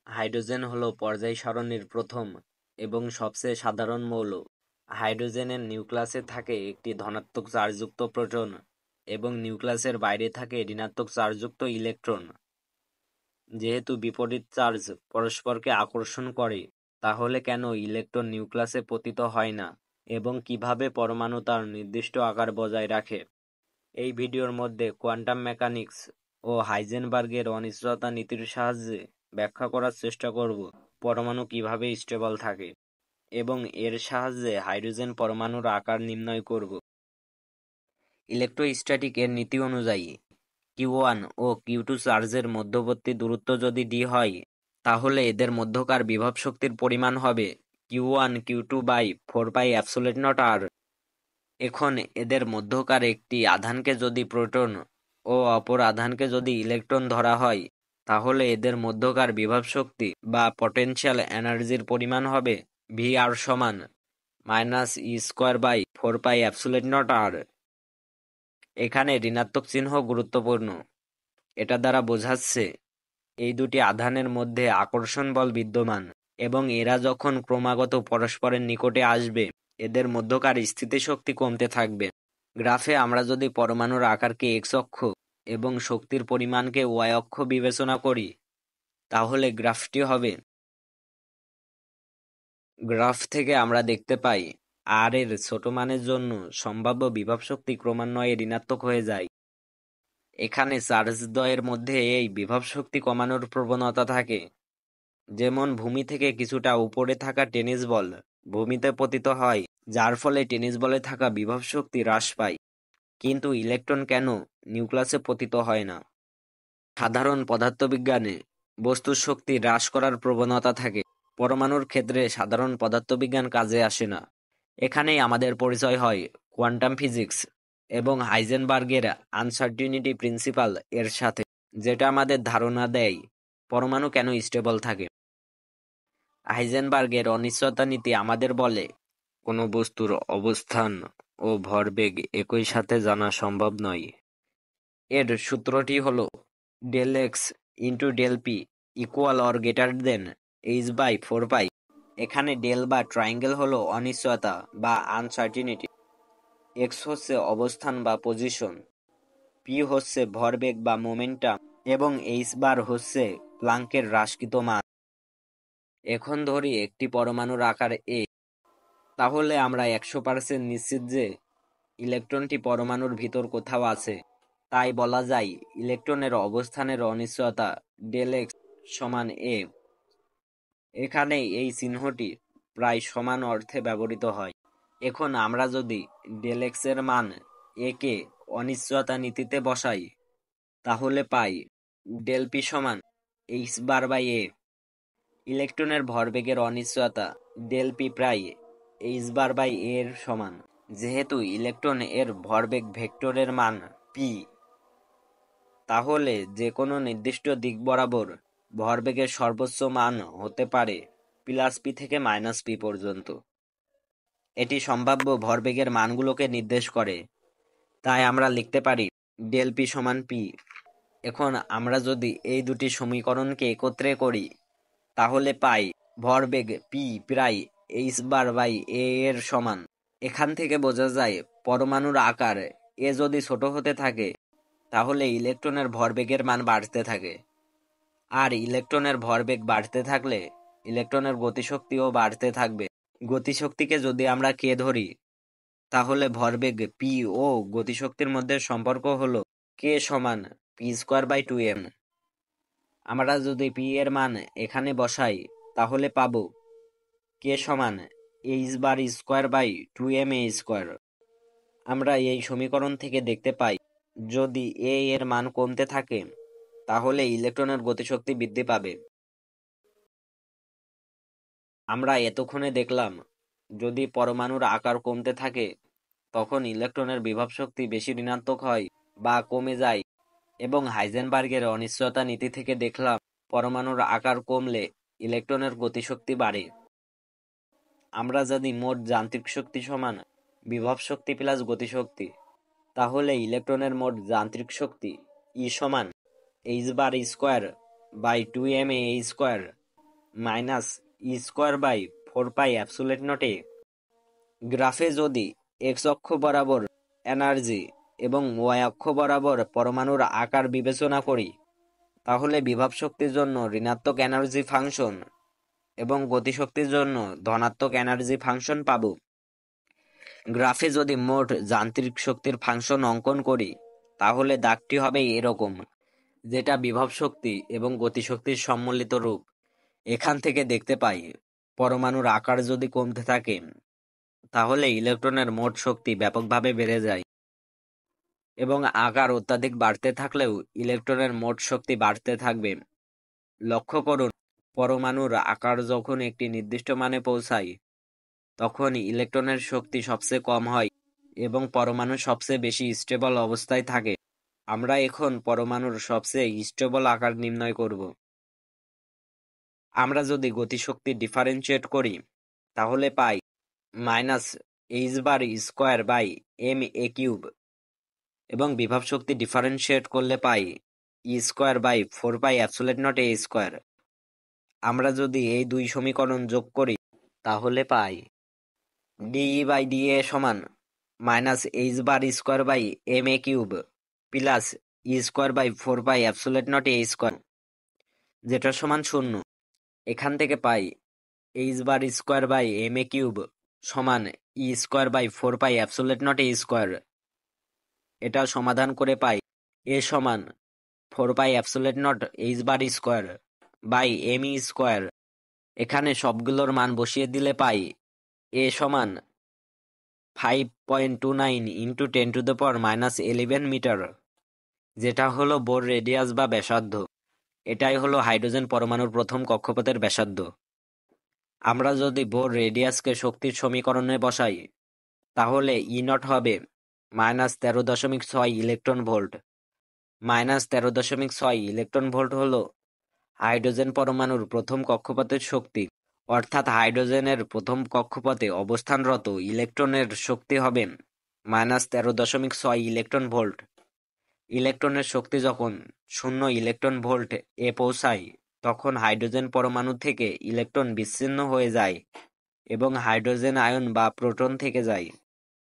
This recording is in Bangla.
হাইড্রোজেন হলো পর্যায় সারণীর প্রথম এবং সবচেয়ে সাধারণ মৌল। হাইড্রোজেনের নিউক্লিয়াসে থাকে একটি ধনাত্মক চার্জযুক্ত প্রোটন এবং নিউক্লিয়াসের বাইরে থাকে ঋণাত্মক চার্জযুক্ত ইলেকট্রন। যেহেতু বিপরীত চার্জ পরস্পরকে আকর্ষণ করে, তাহলে কেন ইলেকট্রন নিউক্লিয়াসে পতিত হয় না এবং কিভাবে পরমাণু তার নির্দিষ্ট আকার বজায় রাখে, এই ভিডিওর মধ্যে কোয়ান্টাম মেকানিক্স ও হাইজেনবার্গের অনিশ্চয়তা নীতির সাহায্যে ব্যাখ্যা করার চেষ্টা করব পরমাণু কিভাবে স্টেবল থাকে এবং এর সাহায্যে হাইড্রোজেন পরমাণুর আকার নির্ণয় করব। ইলেকট্রোস্ট্যাটিক এর নীতি অনুযায়ী Q1 ও Q2 চার্জের মধ্যবর্তী দূরত্ব যদি d হয়, তাহলে এদের মধ্যকার বিভব শক্তির পরিমাণ হবে Q1 Q2 বাই 4πε0r। এখন এদের মধ্যকার একটি আধানকে যদি প্রোটন ও অপর আধানকে যদি ইলেকট্রন ধরা হয়, তাহলে এদের মধ্যকার বিভব শক্তি বা পটেনশিয়াল এনার্জির পরিমাণ হবে Vr সমান -e² বাই 4πε0r। এখানে ঋণাত্মক চিহ্ন গুরুত্বপূর্ণ। এটা দ্বারা বোঝাচ্ছে এই দুটি আধানের মধ্যে আকর্ষণ বল বিদ্যমান এবং এরা যখন ক্রমাগত পরস্পরের নিকটে আসবে, এদের মধ্যকার স্থিতিশক্তি কমতে থাকবে। গ্রাফে আমরা যদি পরমাণুর আকারকে এক্স অক্ষ এবং শক্তির পরিমাণকে ওয়াই অক্ষ বিবেচনা করি, তাহলে গ্রাফটি হবে। গ্রাফ থেকে আমরা দেখতে পাই আর এর ছোট মানের জন্য সম্ভাব্য বিভব শক্তি ক্রমান্বয়ে ঋণাত্মক হয়ে যায়। এখানে চার্জদ্বয়ের মধ্যে এই বিভব শক্তি কমানোর প্রবণতা থাকে। যেমন ভূমি থেকে কিছুটা উপরে থাকা টেনিস বল ভূমিতে পতিত হয়, যার ফলে টেনিস বলে থাকা বিভব শক্তি হ্রাস পায়। কিন্তু ইলেকট্রন কেন নিউক্লিয়াসে পতিত হয় না? সাধারণ পদার্থবিজ্ঞানে বস্তুর শক্তি হ্রাস করার প্রবণতা থাকে। পরমাণুর ক্ষেত্রে সাধারণ পদার্থবিজ্ঞান কাজে আসে না। এখানেই আমাদের পরিচয় হয় কোয়ান্টাম ফিজিক্স এবং হাইজেনবার্গের আনসার্টিনিটি প্রিন্সিপাল এর সাথে, যেটা আমাদের ধারণা দেয় পরমাণু কেন স্টেবল থাকে। হাইজেনবার্গের অনিশ্চয়তা নীতি আমাদের বলে কোনো বস্তুর অবস্থান ও ভরবেগ একই সাথে জানা সম্ভব নয়। এর সূত্রটি হলো del x into del p equal or greater than h/4π। এখানে ডেল বা ট্রায়াঙ্গেল হলো অনিশ্চয়তা বা আনসার্টিনিটি, এক্স হচ্ছে অবস্থান বা পজিশন, পি হচ্ছে ভরবেগ বা মোমেন্টাম এবং h বার হচ্ছে প্লাঙ্কের হ্রাসকৃত মান। এখন ধরি একটি পরমাণুর আকার a, তাহলে আমরা 100% নিশ্চিত যে ইলেকট্রনটি পরমাণুর ভিতর কোথাও আছে। তাই বলা যায় ইলেকট্রনের অবস্থানের অনিশ্চয়তা ডেল এক্স সমান a। এখানে এই চিহ্নটি প্রায় সমান অর্থে ব্যবহৃত হয়। এখন আমরা যদি ডেল এক্স এর মান a কে অনিশ্চয়তা নীতিতে বসাই, তাহলে পাই ডেল পি সমান h/a। ইলেকট্রনের ভরবেগের অনিশ্চয়তা ডেল পি প্রায় h/a এর সমান। যেহেতু ইলেকট্রন এর ভরবেগ ভেক্টরের মান পি, তাহলে যে কোনো নির্দিষ্ট দিক বরাবর ভরবেগের সর্বোচ্চ মান হতে পারে +p থেকে -p পর্যন্ত। এটি সম্ভাব্য ভরবেগের মানগুলোকে নির্দেশ করে। তাই আমরা লিখতে পারি ডেল পি সমান পি। এখন আমরা যদি এই দুটি সমীকরণকে একত্রে করি, তাহলে পাই ভরবেগ পি প্রায় h/a এর সমান। এখান থেকে বোঝা যায় পরমাণুর আকার এ যদি ছোট হতে থাকে, তাহলে ইলেকট্রনের ভরবেগের মান বাড়তে থাকে। আর ইলেকট্রনের ভরবেগ বাড়তে থাকলে ইলেকট্রনের গতিশক্তিও বাড়তে থাকবে। গতিশক্তিকে যদি আমরা কে ধরি, তাহলে ভরবেগ পি ও গতিশক্তির মধ্যে সম্পর্ক হলো কে সমান p²/2m। আমরা যদি পি এর মান এখানে বসাই, তাহলে পাবো কে সমান h²/2ma²। আমরা এই সমীকরণ থেকে দেখতে পাই যদি এ এর মান কমতে থাকে, তাহলে ইলেকট্রনের গতিশক্তি বৃদ্ধি পাবে। আমরা এতক্ষণে দেখলাম যদি পরমাণুর আকার কমতে থাকে, তখন ইলেকট্রনের বিভব শক্তি বেশি ঋণাত্মক হয় বা কমে যায়, এবং হাইজেনবার্গের অনিশ্চয়তা নীতি থেকে দেখলাম পরমাণুর আকার কমলে ইলেকট্রনের গতিশক্তি বাড়ে। আমরা যদি মোট যান্ত্রিক শক্তি সমান বিভব শক্তি প্লাস গতিশক্তি, তাহলে ইলেকট্রনের মোট যান্ত্রিক শক্তি ই সমান h/2ma²। মাইনাস e²/4πε0 গ্রাফে যদি এক্স অক্ষ বরাবর এনার্জি এবং ওয়াই অক্ষ বরাবর পরমাণুর আকার বিবেচনা করি, তাহলে বিভব শক্তির জন্য ঋণাত্মক এনার্জি ফাংশন এবং গতিশক্তির জন্য ধনাত্মক এনার্জি ফাংশন পাব। গ্রাফে যদি মোট যান্ত্রিক শক্তির ফাংশন অঙ্কন করি, তাহলে দাগটি হবে এরকম, যেটা বিভব শক্তি এবং গতিশক্তির সম্মিলিত রূপ। এখান থেকে দেখতে পাই, পরমাণুর আকার যদি কমতে থাকে, তাহলে ইলেকট্রনের মোট শক্তি ব্যাপকভাবে বেড়ে যায়, এবং আকার অত্যাধিক বাড়তে থাকলেও ইলেকট্রনের মোট শক্তি বাড়তে থাকবে। লক্ষ্য করুন, পরমাণুর আকার যখন একটি নির্দিষ্ট মানে পৌঁছায়, তখন ইলেকট্রনের শক্তি সবচেয়ে কম হয় এবং পরমাণু সবচেয়ে বেশি স্টেবল অবস্থায় থাকে। আমরা এখন পরমাণুর সবচেয়ে স্টেবল আকার নির্ণয় করব। আমরা যদি গতিশক্তি ডিফারেন্সিয়েট করি, তাহলে পাই -h⁻² এবং বিভব শক্তি ডিফারেন্সিয়েট করলে পাই e²/4πε0a²। আমরা যদি এই দুই সমীকরণ যোগ করি, তাহলে পাই dE/dA সমান -h⁻² প্লাস e²/4πε0a², যেটা সমান 0। এখান থেকে পাই h⁻² সমান e²/4πε0a²। এটা সমাধান করে পাই a সমান 4πε0h²/me²। এখানে সবগুলোর মান বসিয়ে দিলে পাই a সমান 5.29 × 10⁻11 মিটার, যেটা হলো বোর রেডিয়াস বা ব্যাসার্ধ। এটাই হলো হাইড্রোজেন পরমাণুর প্রথম কক্ষপথের ব্যাসার্ধ। আমরা যদি বোর রেডিয়াসকে শক্তির সমীকরণে বসাই, তাহলে E0 হবে -13.6 ইলেকট্রন ভোল্ট। -13.6 ইলেকট্রন ভোল্ট হলো হাইড্রোজেন পরমাণুর প্রথম কক্ষপথের শক্তি, অর্থাৎ হাইড্রোজেনের প্রথম কক্ষপথে অবস্থানরত ইলেকট্রনের শক্তি হবে -13.6 ইলেকট্রন ভোল্ট। ইলেকট্রনের শক্তি যখন 0 ইলেকট্রন ভোল্ট এ পৌঁছায়, তখন হাইড্রোজেন পরমাণু থেকে ইলেকট্রন বিচ্ছিন্ন হয়ে যায় এবং হাইড্রোজেন আয়ন বা প্রোটন থেকে যায়।